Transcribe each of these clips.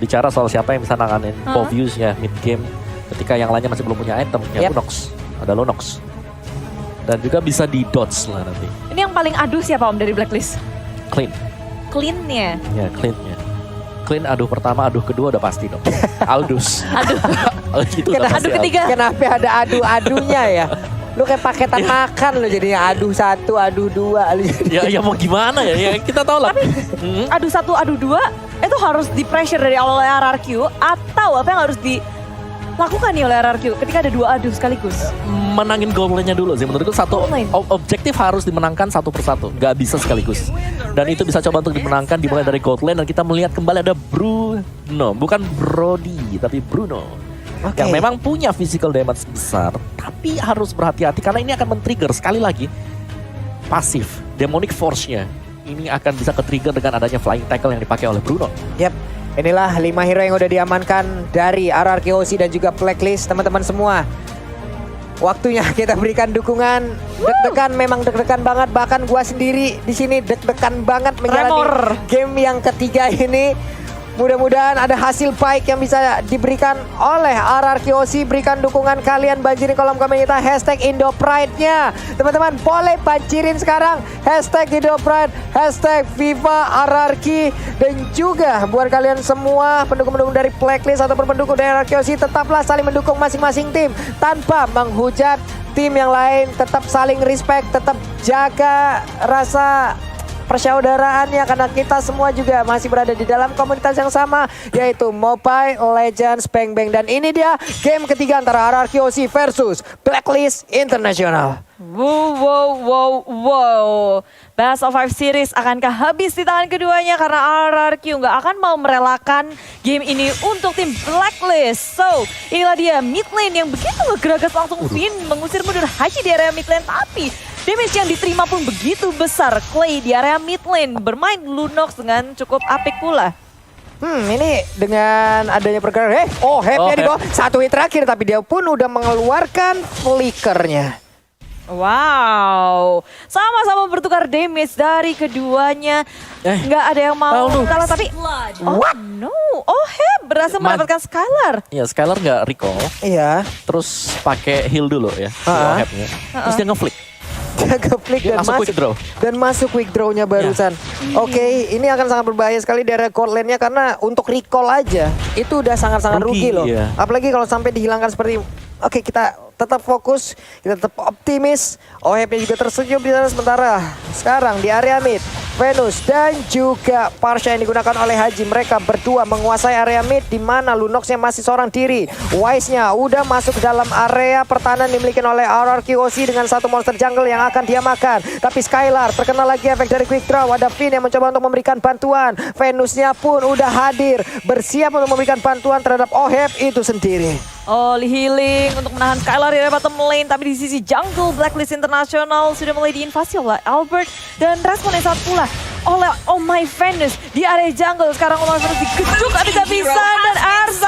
bicara soal siapa yang bisa nanganin Povius ya mid game ketika yang lainnya masih belum punya item ya. Lunox, ada Lunox dan juga bisa di dodge lah nanti. Ini yang paling aduh siapa Om dari Blacklist? Clean. Clean-nya? Ya clean-nya. Clean aduh pertama, aduh kedua udah pasti dong. Aldous. Aduh. Gitu udah pasti Aduh ketiga. Kenapa ada adu-adunya ya? Lu kayak paketan makan lu jadinya aduh satu, aduh dua. Ya mau gimana ya kita tahu lah. Aduh satu, aduh dua itu harus di pressure dari awal oleh RRQ atau apa yang harus dilakukan nih oleh RRQ ketika ada dua aduh sekaligus? Menangin gold lane-nya dulu sih menurutku. Satu objektif harus dimenangkan satu persatu, nggak bisa sekaligus. Dan itu bisa coba untuk dimenangkan dimulai dari gold lane dan kita melihat kembali ada Bruno, bukan Brody tapi Bruno. Yang memang punya physical damage besar, tapi harus berhati-hati karena ini akan men-trigger sekali lagi pasif demonic force-nya. Ini akan bisa ke-trigger dengan adanya flying tackle yang dipakai oleh Bruno. Yap, inilah 5 hero yang udah diamankan dari RRQ dan juga Blacklist teman-teman semua. Waktunya kita berikan dukungan. Deg-degan, memang deg-degan banget. Bahkan gua sendiri di sini deg-degan banget menjalani game yang ketiga ini. Mudah-mudahan ada hasil baik yang bisa diberikan oleh RRQ. Berikan dukungan kalian, banjirin kolom komen kita hashtag IndoPride-nya. Teman-teman boleh banjirin sekarang hashtag IndoPride, hashtag Viva RRQ. Dan juga buat kalian semua pendukung-pendukung dari Blacklist ataupun pendukung dari RRQ, tetaplah saling mendukung masing-masing tim tanpa menghujat tim yang lain. Tetap saling respect, tetap jaga rasa persaudaraannya karena kita semua juga masih berada di dalam komunitas yang sama, yaitu Mobile Legends Bang Bang. Dan ini dia game ketiga antara RRQ versus Blacklist International. Wow. Best of 5 series akankah habis di tangan keduanya karena RRQ nggak akan mau merelakan game ini untuk tim Blacklist. So, inilah dia mid lane yang begitu ngegeragas langsung Finn mengusir mundur Haji di area mid lane, tapi damage yang diterima pun begitu besar. Clay di area mid lane bermain Lunox dengan cukup apik pula. Ini dengan adanya pergerakan, Hep-nya di bawah. Satu hit terakhir tapi dia pun udah mengeluarkan flickernya. Wow, sama-sama bertukar damage dari keduanya. Nggak ada yang mau kalah tapi Hep berhasil mendapatkan Skylar. Iya, Skylar nggak recall. Iya. Terus pakai heal dulu ya, Hep-nya. Terus dia nge-flick. Dia nge-flick dan quick draw. Dan masuk quick draw-nya barusan. Oke, ini akan sangat berbahaya sekali dari gold lane-nya karena untuk recall aja itu udah sangat-sangat rugi loh. Iya. Apalagi kalau sampai dihilangkan seperti oke, kita tetap fokus, kita tetap optimis. Hep-nya juga tersenyum di sana sementara. Sekarang di area mid, Venus dan juga Parsha yang digunakan oleh Haji. Mereka berdua menguasai area mid di mana Lunox-nya masih seorang diri. Wise-nya udah masuk ke dalam area pertahanan dimiliki oleh RRQ dengan satu monster jungle yang akan dia makan. Tapi Skylar terkena lagi efek dari quick draw. Ada Finn yang mencoba untuk memberikan bantuan. Venus-nya pun udah hadir, bersiap untuk memberikan bantuan terhadap Hep itu sendiri. Healing untuk menahan Skylar di area bottom lane, tapi di sisi jungle Blacklist International sudah mulai diinvasi oleh Albert dan respon yang saat pula oleh Oh My Venus di area jungle. Sekarang Oh My Venus digeduk habis-habisan dan R7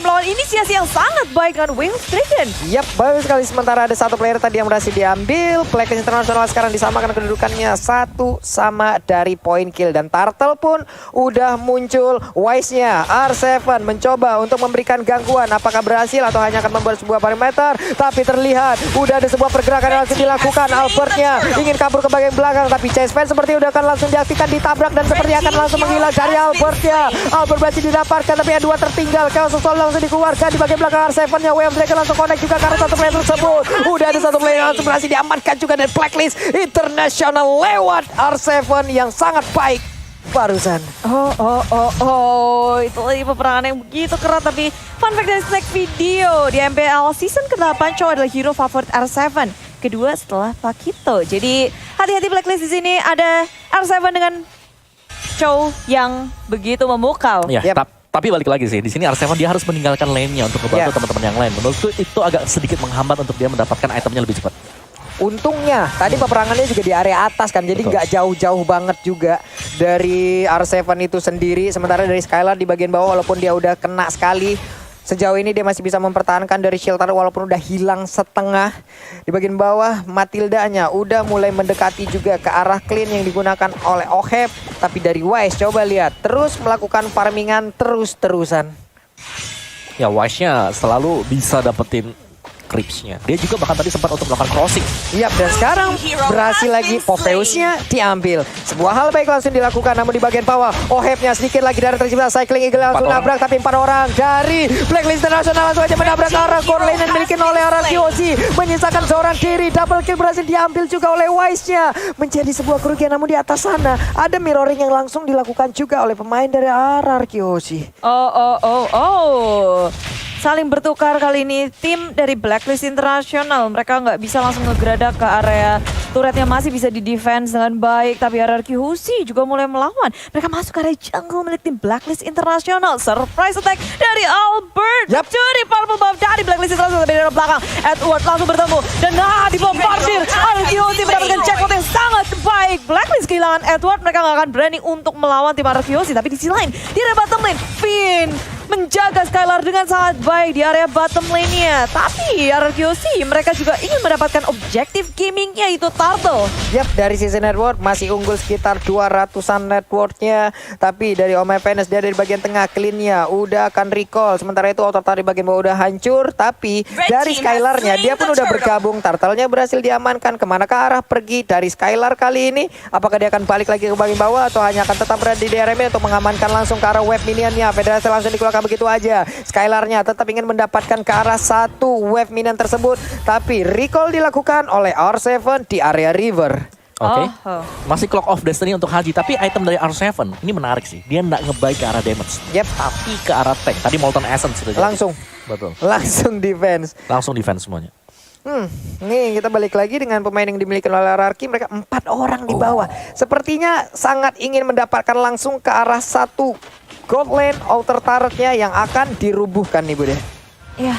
melawan inisiasi yang sangat baik dengan Wave Stricken. Yap, bagus sekali. Sementara ada satu player tadi yang berhasil diambil. Blacklist International sekarang disamakan kedudukannya satu sama dari point kill. Dan Turtle pun udah muncul. Wise-nya R7 mencoba untuk memberikan gangguan. Apakah berhasil atau hanya akan membuat sebuah parameter? Tapi terlihat udah ada sebuah pergerakan yang langsung dilakukan. Albertnya ingin kabur ke bagian belakang, tapi Chase Fan seperti udah akan langsung diaktifkan, ditabrak dan seperti akan langsung menghilang dari Albertnya. Albert masih didapatkan tapi yang dua tertinggal. Chaos of Soul langsung dikeluarkan di bagian belakang R7-nya. Wave Stricken langsung connect juga karena satu player tersebut. Udah ada satu player yang langsung berhasil diamankan juga dari Blacklist International lewat R7 yang sangat baik barusan. Itu lagi peperangan yang begitu keras, tapi fun fact dari snack video di MPL season ke-8 Chow adalah hero favorit R7. Kedua setelah Pakito. Jadi hati-hati Blacklist di sini, ada R7 dengan Chow yang begitu memukau. Ya, tapi balik lagi sih, di sini R7 dia harus meninggalkan lane-nya untuk membantu teman-teman yang lain. Menurutku itu agak sedikit menghambat untuk dia mendapatkan itemnya lebih cepat. Untungnya tadi peperangannya juga di area atas kan, jadi nggak jauh-jauh banget juga dari R7 itu sendiri. Sementara dari Skylar di bagian bawah walaupun dia udah kena sekali, Sejauh ini dia masih bisa mempertahankan dari shelter walaupun udah hilang setengah. Di bagian bawah Matildanya udah mulai mendekati juga ke arah clean yang digunakan oleh Oheb. Tapi dari Wise coba lihat terus melakukan farmingan terus-terusan. Ya Wise-nya selalu bisa dapetin creeps-nya. Dia juga bahkan tadi sempat untuk melakukan crossing. Yap, dan sekarang berhasil lagi Popheus-nya diambil. Sebuah hal baik langsung dilakukan, namun di bagian bawah Oheb-nya sedikit lagi dari tercipta. Cycling Eagle langsung nabrak, tapi 4 orang dari Blacklist International langsung aja menabrak ke arah core lane yang dimiliki oleh RRQOC. Menyisakan seorang diri, double kill berhasil diambil juga oleh Wise-nya. Menjadi sebuah kerugian, namun di atas sana ada mirroring yang langsung dilakukan juga oleh pemain dari RRQOC. Saling bertukar kali ini tim dari Blacklist International. Mereka nggak bisa langsung ngegeradak ke area turretnya, masih bisa di-defense dengan baik. Tapi RRQ Husi juga mulai melawan. Mereka masuk ke area jungle milik tim Blacklist International. Surprise attack dari Albert. Curi purple buff dari Blacklist International. Tapi dari belakang Edward langsung bertemu. Dan dibombardir. RRQ Husi mendapatkan checkpoint yang sangat baik. Blacklist kehilangan Edward. Mereka nggak akan berani untuk melawan tim RRQ Husi. Tapi di sisi lain, di area bottom lane, Finn menjaga Skylar dengan sangat baik di area bottom lane-nya. Tapi RRQC mereka juga ingin mendapatkan objektif gaming-nya, yaitu Turtle. Yap, dari sisi network masih unggul sekitar 200-an networknya. Tapi dari Oh My Venus dia dari bagian tengah clean-nya udah akan recall. Sementara itu Auto di bagian bawah udah hancur. Tapi dari Skylar-nya dia pun udah bergabung. Turtle-nya berhasil diamankan. Kemana ke arah pergi dari Skylar kali ini? Apakah dia akan balik lagi ke bagian bawah atau hanya akan tetap berada di DRM untuk mengamankan langsung ke arah web minion-nya? Federasi langsung dikeluarkan begitu aja. Skylar-nya tetap ingin mendapatkan ke arah satu wave minion tersebut, tapi recall dilakukan oleh R7 di area river. Oke. Masih Clock of Destiny untuk Haji, tapi item dari R7 ini menarik sih. Dia nggak ngebuy ke arah damage. Tapi ke arah tank. Tadi Molten Essence sudah langsung. Betul. Langsung defense. Langsung defense semuanya. Nih kita balik lagi dengan pemain yang dimiliki oleh RRQ. Mereka 4 orang di bawah. Sepertinya sangat ingin mendapatkan langsung ke arah satu gold lane outer turretnya yang akan dirubuhkan nih Bude. Ya,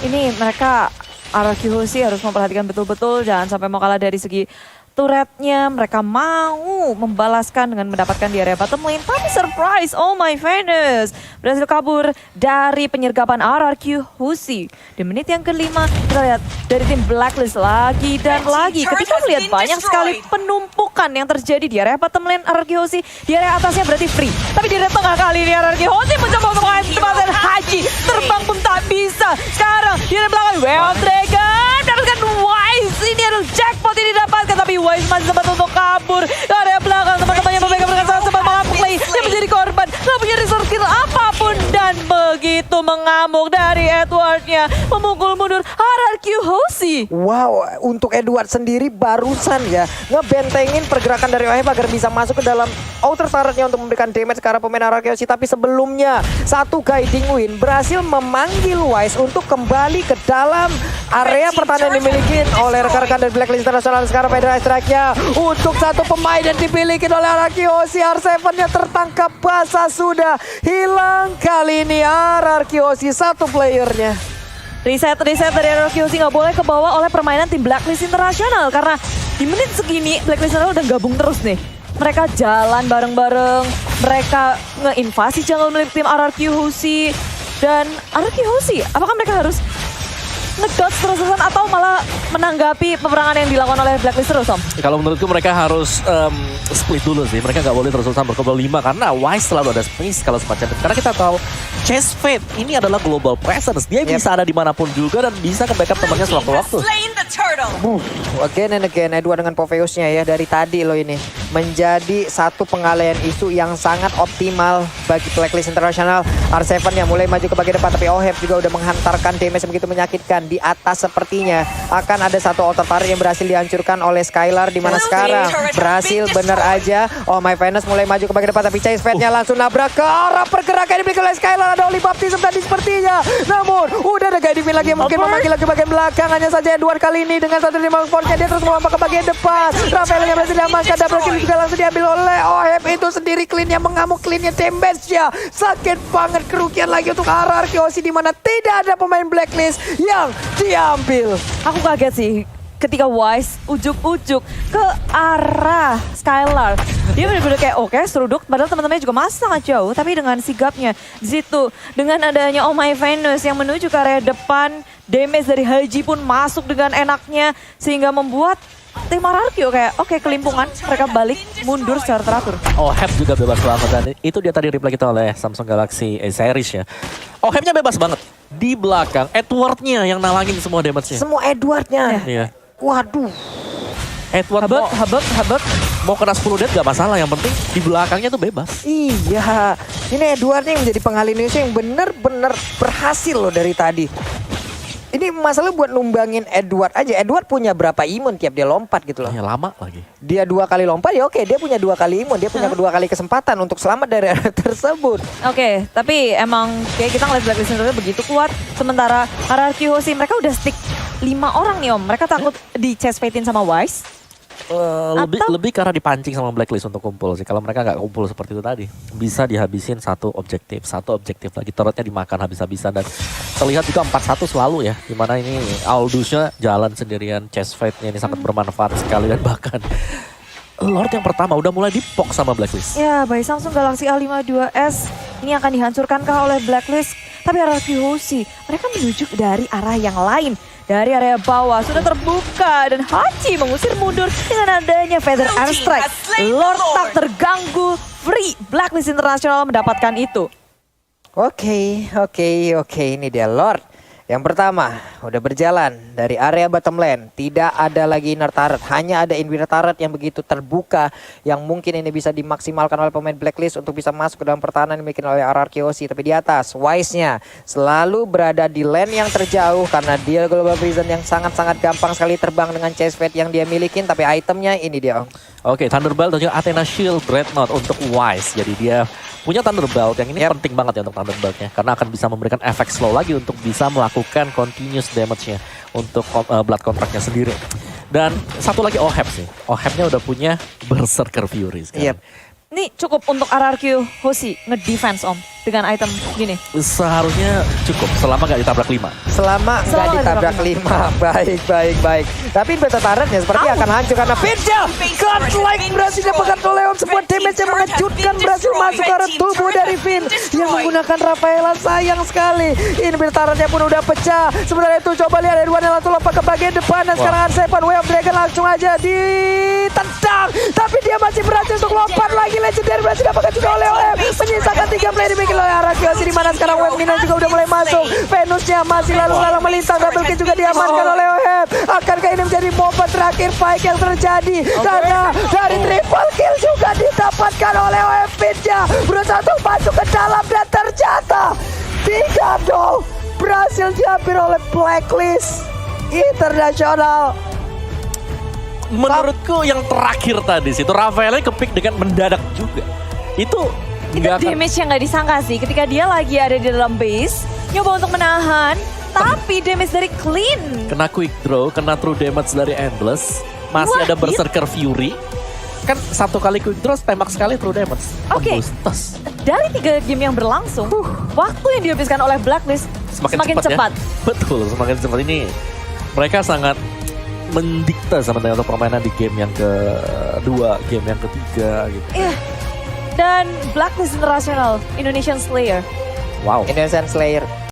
ini mereka RRQ sih harus memperhatikan betul-betul jangan sampai mau kalah dari segi turretnya. Mereka mau membalaskan dengan mendapatkan di area bottom lane. Tapi surprise, Oh My Venus berhasil kabur dari penyergapan RRQ Husi. Di menit yang kelima kita lihat dari tim Blacklist lagi dan lagi. Ketika melihat banyak sekali penumpukan yang terjadi di area bottom lane RRQ Husi. Di area atasnya berarti free. Tapi di area tengah kali ini RRQ Husi mencoba untuk mengaitkan Haji. Terbang pun tak bisa. Sekarang di area belakang Well Dragon dapatkan Wise. Ini adalah jackpot yang didapatkan. Tapi Wise masih sempat untuk kabur ke area belakang. Teman-temannya memegang sangat sempat mengamuk lagi. Dia menjadi korban. Nggak punya resource skill apapun. Dan begitu mengamuk dari Edwardnya. Memukul mundur RRQ Husi. Wow, untuk Edward sendiri barusan ya ngebentengin pergerakan dari Oheb agar bisa masuk ke dalam outer turretnya untuk memberikan damage ke arah pemain RRQ. Tapi sebelumnya satu guiding win berhasil memanggil Wise untuk kembali ke dalam area pertahanan yang dimiliki oleh rekan-rekan dari Blacklist International. Sekarang Federasi strike-nya untuk satu pemain yang dimiliki oleh RRQOC. R7-nya tertangkap basah, sudah hilang kali ini RRQOC satu playernya. Reset dari RRQOC nggak boleh kebawa oleh permainan tim Blacklist International. Karena di menit segini Blacklist International udah gabung terus nih. Mereka jalan bareng-bareng. Mereka ngeinvasi jungle milik tim RRQOC. Dan RRQOC, apakah mereka harus ngedodge terus-terusan atau malah menanggapi peperangan yang dilakukan oleh Blacklist terus, Om? Kalau menurutku mereka harus split dulu sih. Mereka nggak boleh terus-terusan berkebal 5 karena Wise selalu ada space kalau semacam itu. Karena kita tahu Chase Fate ini adalah global presence. Dia bisa ada dimanapun juga dan bisa ke backup temannya sewaktu-waktu. Again and again Edward dengan Popheus-nya ya dari tadi loh ini menjadi satu pengalihan isu yang sangat optimal bagi Blacklist International. R7 yang mulai maju ke bagian depan, tapi Oheb juga udah menghantarkan damage begitu menyakitkan. Di atas sepertinya akan ada satu outer turret yang berhasil dihancurkan oleh Skylar, di mana sekarang berhasil bener aja. Oh My Venus mulai maju ke bagian depan, tapi Chase Fate-nya langsung nabrak ke arah pergerakan yang dimiliki oleh Skylar. Ada Oli Baptism tadi sepertinya, namun udah ada guiding lagi yang mungkin memanggil lagi bagian belakang. Hanya saja Edward kali ini dengan satu 5 force-nya dia terus melompat ke bagian depan. Rafael yang berhasil diamankan, double kill juga langsung diambil oleh Oheb. Itu sendiri clean-nya mengamuk, clean-nya damage-nya sakit banget. Kerugian lagi untuk RRQOC di mana tidak ada pemain Blacklist yang diambil. Aku kaget sih. ketika Wise ujuk-ujuk ke arah Skylar. Dia benar-benar kayak oke, seruduk, padahal teman-temannya juga masih sangat jauh. Tapi dengan sigapnya, Zitu, dengan adanya Oh My Venus yang menuju ke area depan, damage dari Haji pun masuk dengan enaknya. Sehingga membuat tim Ararkyo kayak oke, kelimpungan, mereka balik mundur secara teratur. Oheb juga bebas banget dan itu dia tadi replay kita oleh Samsung Galaxy A series ya. Ohebnya bebas banget. Di belakang, Edwardnya yang nalangin semua damage-nya. Semua Edwardnya. Iya. Waduh. Edward Habek. mau kena 10 death gak masalah, yang penting di belakangnya tuh bebas. Iya. Ini Edwardnya yang menjadi penghalih Indonesia yang benar-benar berhasil loh dari tadi. Ini masalah buat numbangin Edward aja. Edward punya berapa imun tiap dia lompat gitu loh. Ya lama lagi. Dia 2 kali lompat ya oke, dia punya 2 kali imun, dia punya kedua kali kesempatan untuk selamat dari area tersebut. Oke, tapi emang kayak kita ngeliat Blacklist Indonesia begitu kuat. Sementara Ararkyo sih mereka udah stick 5 orang nih Om. Mereka takut di chest fatein sama Wise. Lebih karena dipancing sama Blacklist untuk kumpul sih. Kalau mereka nggak kumpul seperti itu tadi, bisa dihabisin satu objektif lagi, turretnya dimakan habis-habisan dan terlihat juga 4-1 selalu ya. Dimana ini Aldusnya jalan sendirian, chest fight-nya ini sangat bermanfaat sekali dan bahkan Lord yang pertama udah mulai dipok sama Blacklist. Ya, by Samsung Galaxy A52s ini akan dihancurkankah oleh Blacklist? Tapi Ararkyo sih mereka menuju dari arah yang lain. Dari area bawah sudah terbuka dan Haji mengusir mundur dengan adanya Feather Airstrike. Lord tak terganggu, free. Blacklist International mendapatkan itu. Oke, ini dia Lord. Yang pertama, udah berjalan dari area bottom lane. Tidak ada lagi inner turret, hanya ada inner turret yang begitu terbuka. Yang mungkin ini bisa dimaksimalkan oleh pemain Blacklist untuk bisa masuk ke dalam pertahanan yang dimiliki oleh Ararkyo. Tapi di atas, Wise-nya selalu berada di lane yang terjauh. Karena dia Global Prison yang sangat-sangat gampang sekali terbang dengan chest fate yang dia milikin. Tapi itemnya ini dia Om. Oke, Thunderbolt dan juga Athena Shield Dreadnought untuk Wise. Jadi dia punya Thunderbolt yang ini penting banget ya untuk Thunderboltnya. Karena akan bisa memberikan efek slow lagi untuk bisa melakukan continuous damage-nya untuk Blood Contract-nya sendiri. Dan satu lagi Oheb sih. Ohebnya udah punya Berserker Fury sekarang. Ini cukup untuk Ararkyo Hoshi nge-defense Om dengan item gini. Seharusnya cukup selama gak ditabrak 5. Selama nggak ditabrak 5. Baik. Tapi beta turretnya seperti akan hancur karena Finja godlike berhasil dapatkan oleh Om. Sebuah damage yang mengejutkan berhasil masuk ke arah tubuh dari Fin yang menggunakan Rafaela. Sayang sekali. Ini beta turretnya pun udah pecah. Sebenarnya itu coba lihat Edwan yang langsung lompat ke bagian depan. Dan sekarang Arsepan Way of Dragon langsung aja ditendang. Tapi dia masih berhasil untuk lompat lagi. Legendary berhasil dapatkan juga oleh Oheb. Menyisakan 3 play dimiliki oleh Ararkyo di mana sekarang Web Mina juga udah mulai masuk. Venusnya masih lalu melintang, double kill juga diamankan oleh Oheb. Akankah ini menjadi momen terakhir fight yang terjadi? Karena dari triple kill juga didapatkan oleh Oheb. Finja berusaha untuk masuk ke dalam dan ternyata 3-0 berhasil diambil oleh Blacklist International. Menurutku yang terakhir tadi sih, itu Rafaelnya kepick dengan mendadak juga. Itu nggak akan... damage yang nggak disangka sih ketika dia lagi ada di dalam base, nyoba untuk menahan, tapi damage dari Clean. Kena quick draw, kena true damage dari Endless, masih ada Berserker Fury. Kan 1 kali quick draw tembak sekali true damage. Oke. Tembus. Dari 3 game yang berlangsung, waktu yang dihabiskan oleh Blacklist semakin cepat. Ya? Betul, semakin cepat. Ini mereka sangat mendikta sama dengan permainan di game yang kedua, game yang ketiga gitu. Iya. Dan Blacklist International, Indonesian Slayer. Wow. Indonesian Slayer